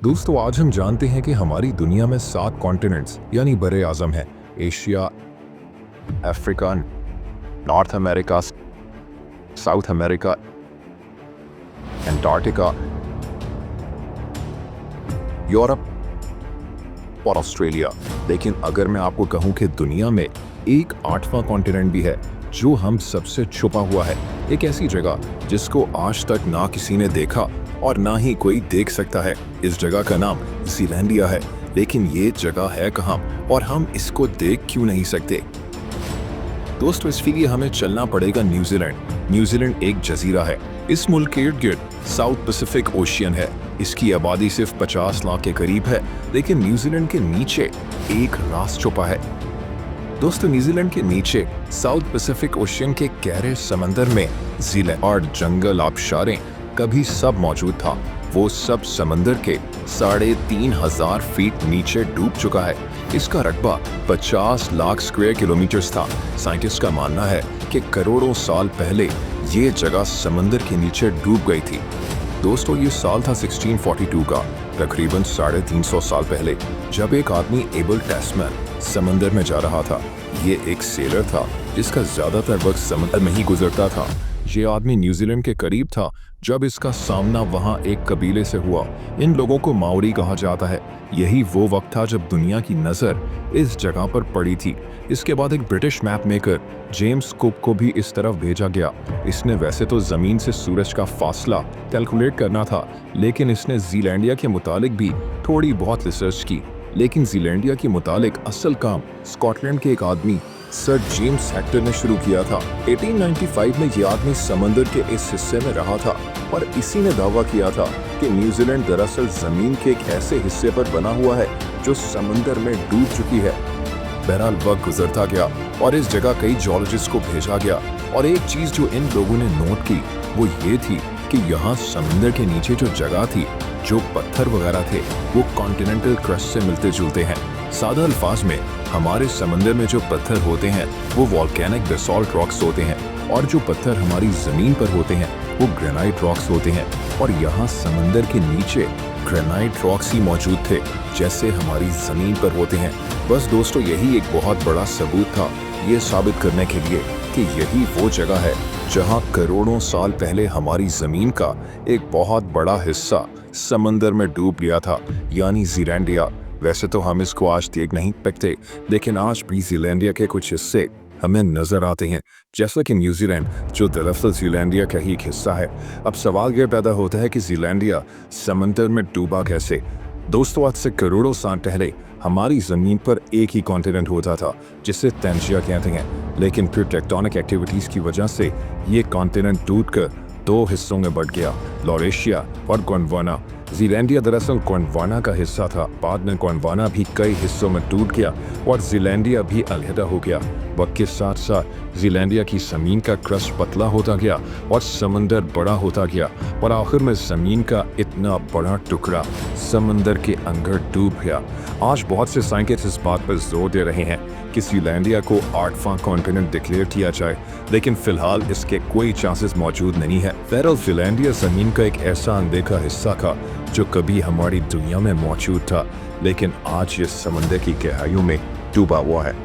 दोस्तों आज हम जानते हैं कि हमारी दुनिया में 7 कॉन्टिनेंट्स यानी बड़े आज़म हैं। Asia, Africa, north America, south America, Antarctica, Europe और ऑस्ट्रेलिया। लेकिन अगर मैं आपको कहूं कि दुनिया में एक 8वां कॉन्टिनेंट भी है जो हम सबसे छुपा हुआ है, एक ऐसी जगह जिसको आज तक ना किसी ने देखा और ना ही कोई देख सकता है। इस जगह का नाम ज़ीलैंडिया है। लेकिन ये जगह है कहाँ और हम इसको देख क्यों नहीं सकते? दोस्तों इसके लिए हमें चलना पड़ेगा न्यूजीलैंड। न्यूजीलैंड एक जजीरा है। इस मुल्क के इर्द गिर्द साउथ पैसिफिक ओशियन है। इसकी आबादी सिर्फ 50 लाख के करीब है। लेकिन न्यूजीलैंड के नीचे एक राज छुपा है। दोस्तों न्यूजीलैंड के नीचे साउथ पैसिफिक ओशियन के गहरे समंदर में ज़ीलैंड और जंगल आबशारें कभी सब मौजूद था। वो सब समंदर के 3,500 फीट नीचे डूब चुका है। इसका रकबा 50 लाख स्क्वायर किलोमीटर्स था। साइंटिस्ट का मानना है कि करोड़ों साल पहले ये जगह समंदर के नीचे डूब गई थी। दोस्तों ये साल था 1642 का, तकरीबन 350 साल पहले, जब एक आदमी एबल टैस्मैन समंदर में जा रहा था। ये एक सेलर था जिसका ज्यादातर वक्त समंदर में ही गुजरता था। ये आदमी न्यूजीलैंड के करीब था जब इसका सामना वहां एक कबीले से हुआ। इन लोगों को माओरी कहा जाता है। यही वो वक्त था जब दुनिया की नजर इस जगह पर पड़ी थी। इसके बाद एक British map maker James cook को भी इस तरफ भेजा गया। इसने वैसे तो जमीन से सूरज का फासला कैलकुलेट करना था, लेकिन इसने ज़ीलैंडिया के मुतालिक भी थोड़ी बहुत रिसर्च की। लेकिन ज़ीलैंडिया के मुतालिक असल काम स्कॉटलैंड के एक आदमी सर जेम्स हेक्टर ने शुरू किया था। 1895 में यह आदमी समंदर के इस हिस्से में रहा था और इसी ने दावा किया था कि न्यूजीलैंड दरअसल जमीन के एक ऐसे हिस्से पर बना हुआ है जो समंदर में डूब चुकी है। बहरहाल वक्त गुजरता गया और इस जगह कई जियोलॉजिस्ट को भेजा गया और एक चीज जो इन लोगों ने नोट की वो ये थी कि यहाँ समंदर के नीचे जो जगह थी, जो पत्थर वगैरह थे, वो कॉन्टिनेंटल क्रस्ट से मिलते जुलते हैं। सादा अल्फाज में हमारे समंदर में जो पत्थर होते हैं वो वॉल्केनिक बेसॉल्ट रॉक्स होते हैं और जो पत्थर हमारी जमीन पर होते हैं वो ग्रेनाइट रॉक्स होते हैं। और यहाँ समंदर के नीचे ग्रेनाइट रॉक्स ही मौजूद थे जैसे हमारी जमीन पर होते हैं। बस दोस्तों यही एक बहुत बड़ा सबूत था ये साबित करने के लिए कि यही वो जगह है जहाँ करोड़ों साल पहले हमारी जमीन का एक बहुत बड़ा हिस्सा समंदर में डूब गया था, यानी ज़ीलैंडिया। वैसे तो हम इसको आज देख नहीं सकते, लेकिन आज भी ज़ीलैंडिया के कुछ हिस्से हमें नजर आते हैं, जैसा कि न्यूजीलैंड जो दरअसल ज़ीलैंडिया का ही एक हिस्सा है। अब सवाल यह पैदा होता है कि ज़ीलैंडिया समंदर में डूबा कैसे? दोस्तों आज से करोड़ों साल पहले हमारी ज़मीन पर एक ही कॉन्टिनेंट होता था जिसे तंजिया कहते हैं। लेकिन फिर टेक्टोनिक एक्टिविटीज़ की वजह से ये कॉन्टिनेंट टूटकर 2 हिस्सों में बढ़ गया, लॉरेशिया और गोंडवाना। ज़ीलैंडिया दरअसल गोंडवाना का हिस्सा था। बाद में गोंडवाना भी कई हिस्सों में टूट गया और ज़ीलैंडिया भी अलहदा हो गया। वक्त के साथ साथ ज़ीलैंडिया की ज़मीन का क्रस्ट पतला होता गया और समंदर बड़ा होता गया और आखिर में ज़मीन का इतना बड़ा टुकड़ा समंदर के अंदर डूब गया। आज बहुत से साइंटिस्ट इस बात पर जोर दे रहे हैं कि ज़ीलैंडिया को 8वां कॉन्टिनेंट डिक्लेयर किया जाए, लेकिन फिलहाल इसके कोई चांसेस मौजूद नहीं है। बहरहाल ज़ीलैंडिया ज़मीन का एक ऐसा अनदेखा हिस्सा था जो कभी हमारी दुनिया में मौजूद था, लेकिन आज ये समंदर की गहराइयों में डूबा हुआ है।